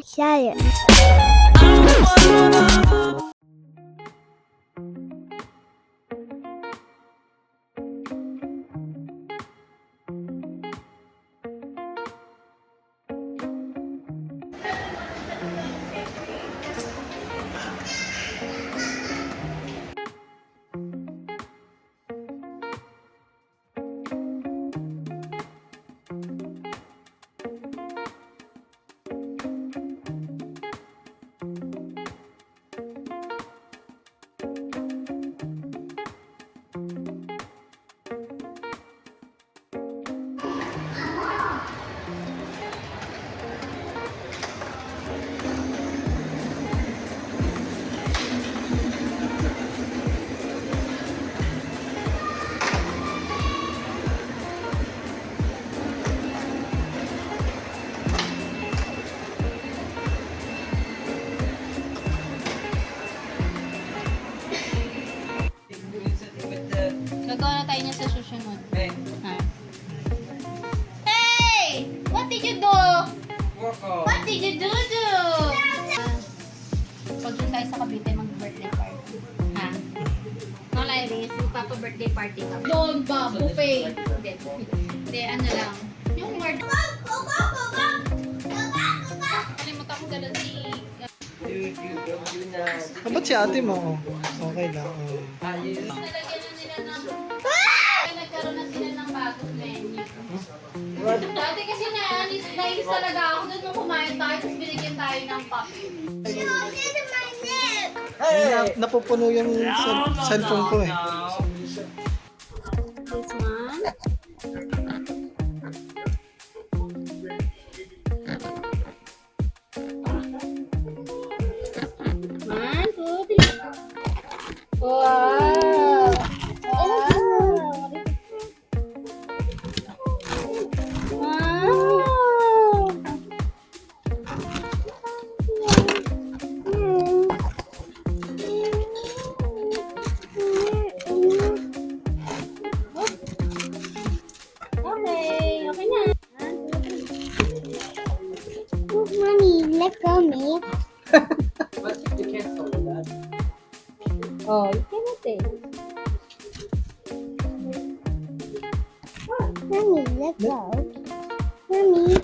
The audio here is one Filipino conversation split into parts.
吓人。Gagawa na tayo niya sa susunod. Ha? Hey! What did you do? What did you do? Pag doon tayo sa Cavite, mag-birthday party. Ha? No, Lyris, magpapa-birthday party ka. Doon ba? Buffet. Hindi, ano lang. Yung word. Kalimutan ko dala si... Ba't si ate mo? Okay lang. Nalagyan na nila ng... Nagkaroon na sila ng bagong menu. Dati kasi nais talaga ako doon nung kumain tayo, tapos binigyan tayo ng kape. Napupuno yung cellphone ko eh. This one. One, two, three. Wow! Wow! Okay, okay na. Mommy, let go me. Oh, you cannot take. Mommy, let go. Mommy.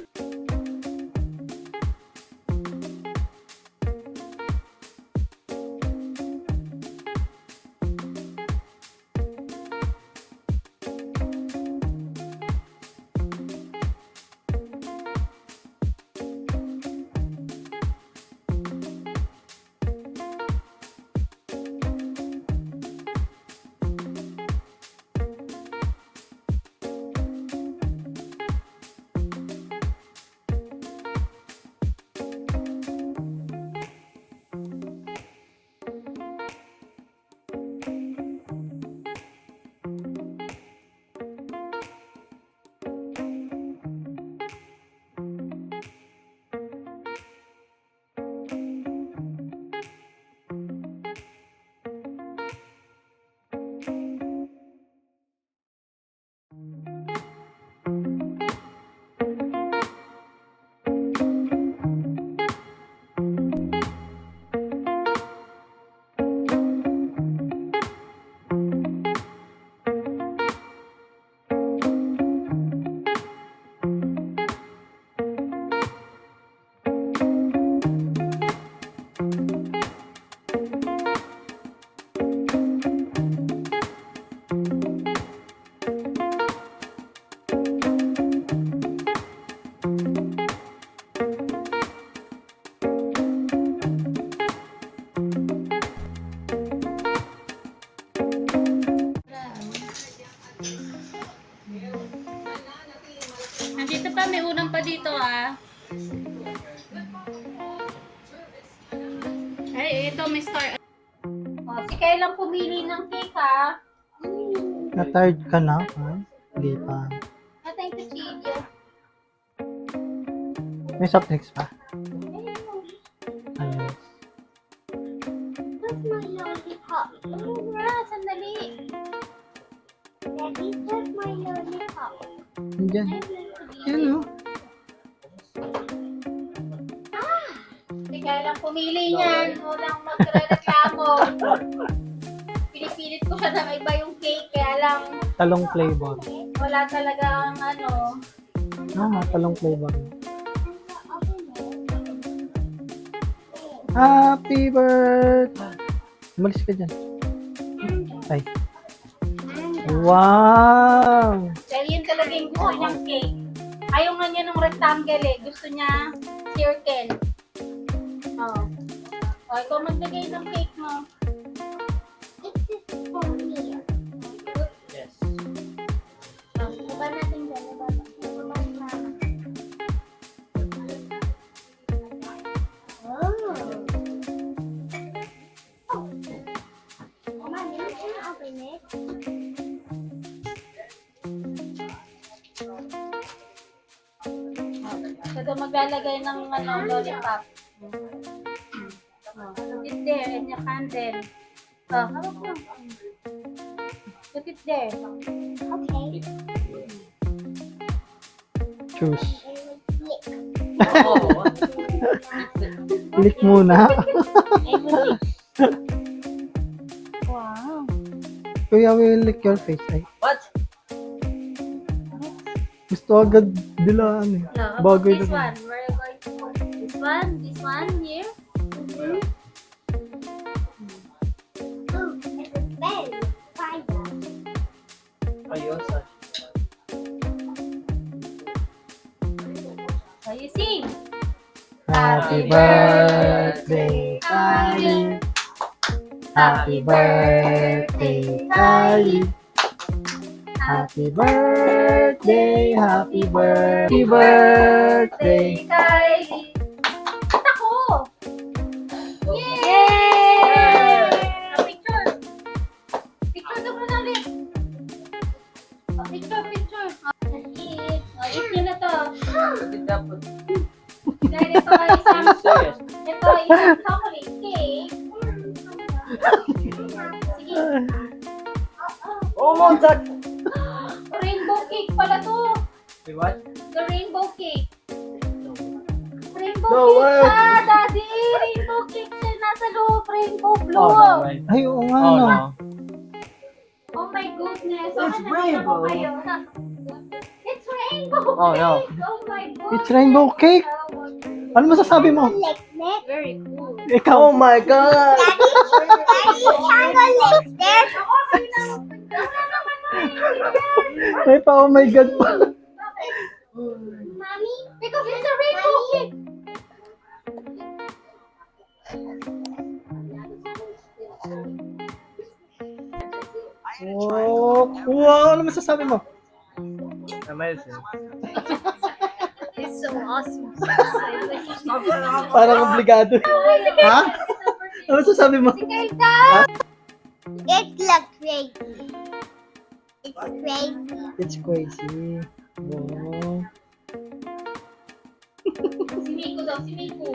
Nandito pa, may ulam pa dito ah. Ay, ito may star. Oh, si Kailang pumili ng cake ha. Na-tired ka na? Ha? Hindi pa. Natay ko chilyo. May soft drinks pa? Ayos. Where's my lollipop? Sandali. Daddy, where's my lollipop? Diyan. Yan o. pumili niyan. Walang magre-reklamo. Pinipilit ko siya na may iba yung cake, kaya lang Talong flavor. wala talagang ano. Talong flavor. Happy birthday! Umalis ka dyan. Ay. Wow! Dahil yun talaga yung gusto niyang cake. Ayaw nga niya ng rectangle eh. Gusto niya circle. Oh. O, ikaw maglagay ng cake mo. This is for me. Yes. Baba natin dyan. Baba na. Oh. Mama, didn't you open it? Ito maglalagay ng ano, lollipop. Oh, put it there in your candle. Oh, hawak mo. Put it there. Okay. Choose. Lick. Oh. Click muna. Ay, muli. Wow. Kuya, will lick your face. Ay, What? gusto agad dilaan eh. No, Bagay this na. one. We're going to put this one here. Oh, it's a bell. Spider. Ayos. So you sing. Happy birthday, Kylie. Happy birthday, Kylie. Happy birthday, happy birthday. Kylie. At ako. Yay! Picture. Picture ka muna ulit. Picture. Eat. Eat nyo na to. Dapat. Dahil ito ay isang Serious. chocolate cake. Sige. Oh, Mozart. Rainbow cake pala to. Wait, what? The rainbow cake. Rainbow No cake way. siya, Daddy. Rainbow cake siya. Nasa loob. Rainbow blue. Oh, no, right. Ay, oo nga, Oh, no. no. Oh my goodness. It's Nakita rainbow. ko kayo. It's rainbow Oh, no. cake. Oh my goodness. It's rainbow cake. Ano masasabi mo? Lick, lick. Very cool. Ikaw. Oh my God. Daddy, triangle lick there. Ako, kayo na. Wala naman na. Ay pa, oh my God pa. Mommy, Because it's a rainbow cake. Oh, wow, ano masasabi mo? Amazing. It's so awesome. Parang obligado. Ha? Ano masasabi mo? Si Kaita. it looks crazy. It's crazy. It's crazy. Wow. Si Miko daw, si Miko.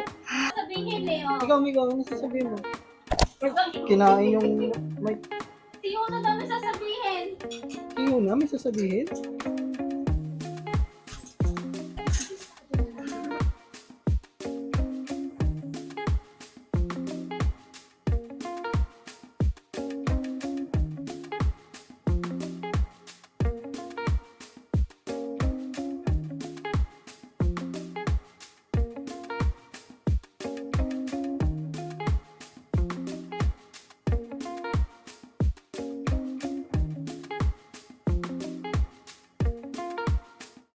Sabihin eh, oh. Ikaw, Miko, ano sasabihin mo? Kinain yung... May... Si Yuna daw na sasabihin. Yun na, may sasabihin?